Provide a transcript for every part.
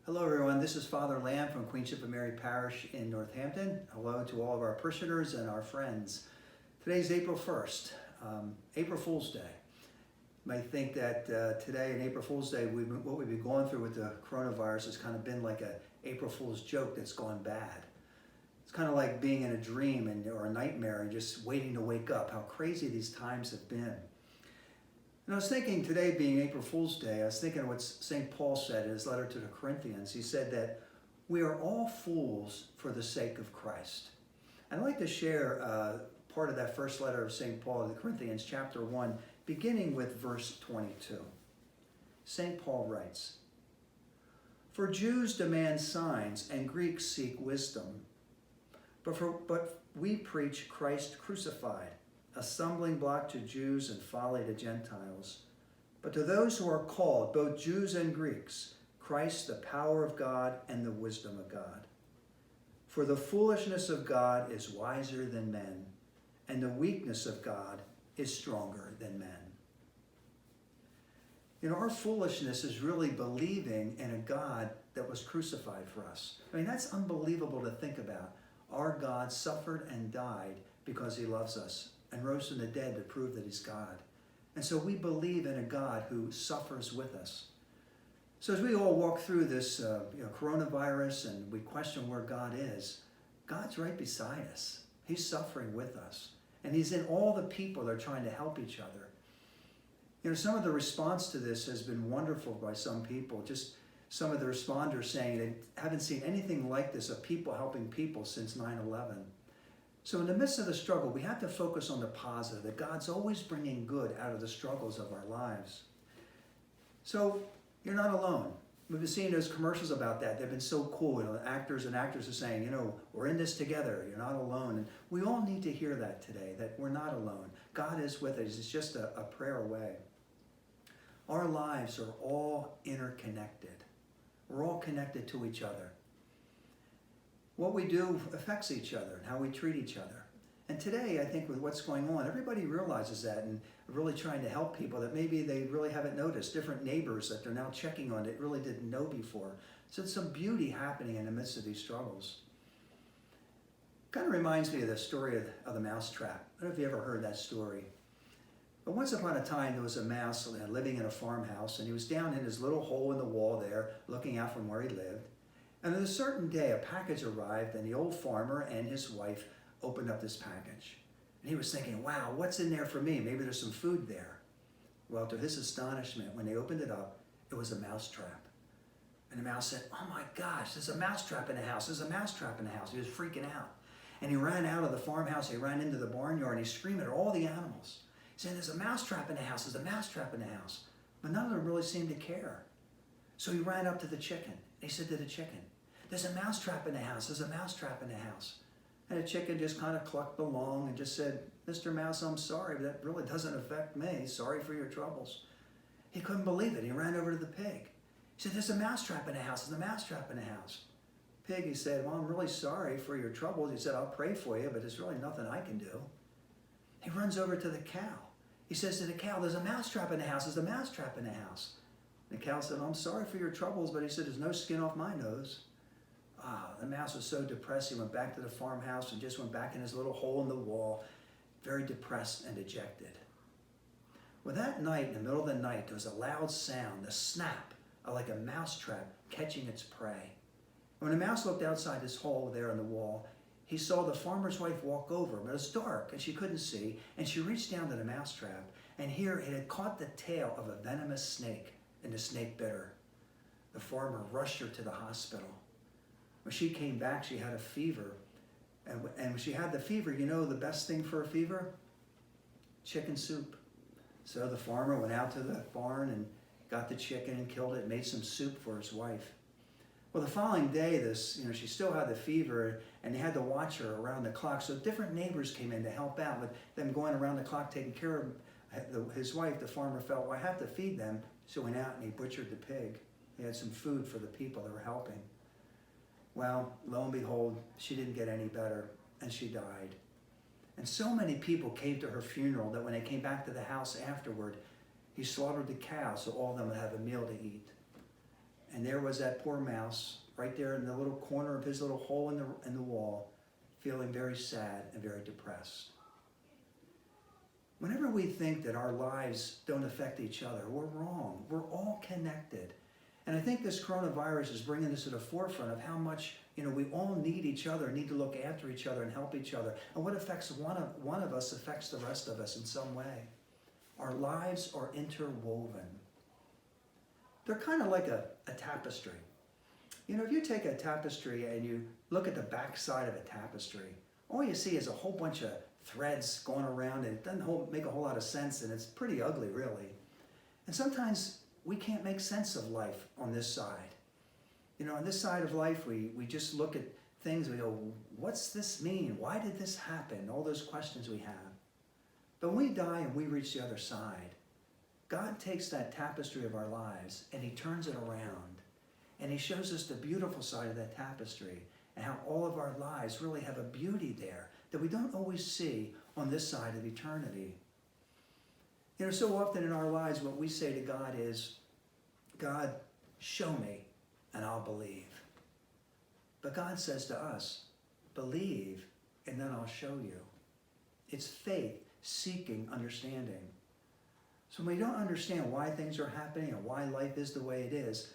Hello everyone, this is Father Lamb from Queenship of Mary Parish in Northampton. Hello to all of our parishioners and our friends. Today's April 1st, April Fool's Day. You might think that today in April Fool's Day, what we've been going through with the coronavirus has kind of been like a April Fool's joke that's gone bad. It's kind of like being in a dream or a nightmare and just waiting to wake up, how crazy these times have been. And I was thinking today being April Fool's Day, I was thinking of what St. Paul said in his letter to the Corinthians. He said that we are all fools for the sake of Christ. And I'd like to share part of that first letter of St. Paul to the Corinthians, chapter 1, beginning with verse 22. St. Paul writes, "For Jews demand signs and Greeks seek wisdom, but we preach Christ crucified, a stumbling block to Jews and folly to Gentiles. But to those who are called, both Jews and Greeks, Christ the power of God and the wisdom of God. For the foolishness of God is wiser than men, and the weakness of God is stronger than men." You know, our foolishness is really believing in a God that was crucified for us. I mean, that's unbelievable to think about. Our God suffered and died because he loves us, and rose from the dead to prove that he's God. And so we believe in a God who suffers with us. So as we all walk through this coronavirus and we question where God is, God's right beside us. He's suffering with us. And he's in all the people that are trying to help each other. You know, some of the response to this has been wonderful by some people. Just some of the responders saying they haven't seen anything like this of people helping people since 9/11. So in the midst of the struggle, we have to focus on the positive, that God's always bringing good out of the struggles of our lives. So you're not alone. We've been seeing those commercials about that. They've been so cool. You know, actors and actresses are saying, you know, we're in this together. You're not alone. And we all need to hear that today, that we're not alone. God is with us. It's just a prayer away. Our lives are all interconnected. We're all connected to each other. What we do affects each other and how we treat each other. And today, I think with what's going on, everybody realizes that and really trying to help people that maybe they really haven't noticed. Different neighbors that they're now checking on that really didn't know before. So it's some beauty happening in the midst of these struggles. Kind of reminds me of the story of the mousetrap. I don't know if you ever heard that story. But once upon a time, there was a mouse living in a farmhouse, and he was down in his little hole in the wall there, looking out from where he lived. And on a certain day, a package arrived, and the old farmer and his wife opened up this package. And he was thinking, wow, what's in there for me? Maybe there's some food there. Well, to his astonishment, when they opened it up, it was a mousetrap. And the mouse said, oh my gosh, there's a mousetrap in the house. There's a mousetrap in the house. He was freaking out. And he ran out of the farmhouse. He ran into the barnyard, and he screamed at all the animals. He said, there's a mousetrap in the house. There's a mousetrap in the house. But none of them really seemed to care. So he ran up to the chicken. And he said to the chicken, there's a mousetrap in the house. There's a mousetrap in the house. And the chicken just kind of clucked along and just said, Mr. Mouse, I'm sorry, but that really doesn't affect me. Sorry for your troubles. He couldn't believe it. He ran over to the pig. He said, there's a mousetrap in the house. There's a mousetrap in the house. Pig, he said, well, I'm really sorry for your troubles. He said, I'll pray for you, but there's really nothing I can do. He runs over to the cow. He says to the cow, there's a mousetrap in the house. There's a mousetrap in the house. The cow said, I'm sorry for your troubles, but he said, there's no skin off my nose. The mouse was so depressed, he went back to the farmhouse and just went back in his little hole in the wall, very depressed and dejected. Well, that night, in the middle of the night, there was a loud sound, the snap, like a mousetrap catching its prey. When the mouse looked outside his hole there in the wall, he saw the farmer's wife walk over, but it was dark and she couldn't see, and she reached down to the mousetrap, and here it had caught the tail of a venomous snake, and the snake bit her. The farmer rushed her to the hospital. When she came back, she had a fever. And when she had the fever, you know the best thing for a fever? Chicken soup. So the farmer went out to the barn and got the chicken and killed it and made some soup for his wife. Well, the following day, she still had the fever, and they had to watch her around the clock. So different neighbors came in to help out with them going around the clock, taking care of his wife. The farmer felt, well, I have to feed them. So he went out and he butchered the pig. He had some food for the people that were helping. Well, lo and behold, she didn't get any better, and she died. And so many people came to her funeral that when they came back to the house afterward, he slaughtered the cow so all of them would have a meal to eat. And there was that poor mouse right there in the little corner of his little hole in the wall, feeling very sad and very depressed. Whenever we think that our lives don't affect each other, we're wrong. We're all connected. And I think this coronavirus is bringing this to the forefront of how much, we all need each other, need to look after each other and help each other. And what affects one of us affects the rest of us in some way. Our lives are interwoven. They're kind of like a tapestry. If you take a tapestry and you look at the back side of a tapestry, all you see is a whole bunch of threads going around, and it doesn't make a whole lot of sense, and it's pretty ugly, really. And sometimes we can't make sense of life on this side. On this side of life, we just look at things, we go, what's this mean? Why did this happen? All those questions we have. But when we die and we reach the other side, God takes that tapestry of our lives and he turns it around. And he shows us the beautiful side of that tapestry and how all of our lives really have a beauty there that we don't always see on this side of eternity. So often in our lives, what we say to God is, God, show me and I'll believe. But God says to us, believe and then I'll show you. It's faith seeking understanding. So when we don't understand why things are happening and why life is the way it is,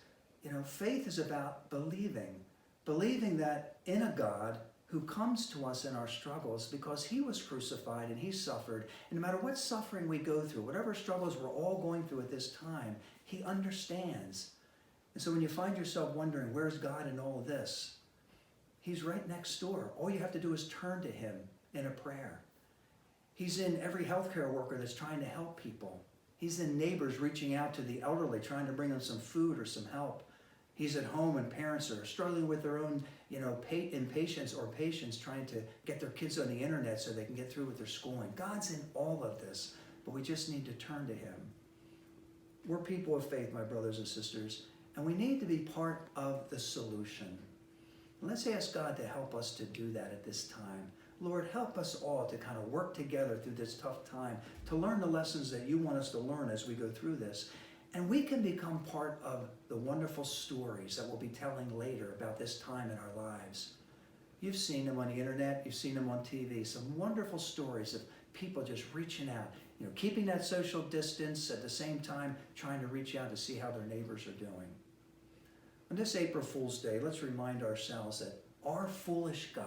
faith is about believing that in a God who comes to us in our struggles because he was crucified and he suffered. And no matter what suffering we go through, whatever struggles we're all going through at this time, he understands. And so when you find yourself wondering, where's God in all of this? He's right next door. All you have to do is turn to him in a prayer. He's in every healthcare worker that's trying to help people. He's in neighbors reaching out to the elderly, trying to bring them some food or some help. He's at home and parents are struggling with their own, impatience or patience, trying to get their kids on the internet so they can get through with their schooling. God's in all of this, but we just need to turn to him. We're people of faith, my brothers and sisters, and we need to be part of the solution. Let's ask God to help us to do that at this time. Lord, help us all to kind of work together through this tough time, to learn the lessons that you want us to learn as we go through this. And we can become part of the wonderful stories that we'll be telling later about this time in our lives. You've seen them on the internet, you've seen them on TV, some wonderful stories of people just reaching out, keeping that social distance at the same time, trying to reach out to see how their neighbors are doing. On this April Fool's Day, let's remind ourselves that our foolish God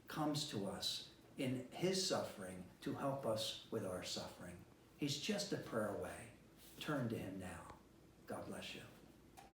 comes to us in his suffering to help us with our suffering. He's just a prayer away. Turn to him now. God bless you.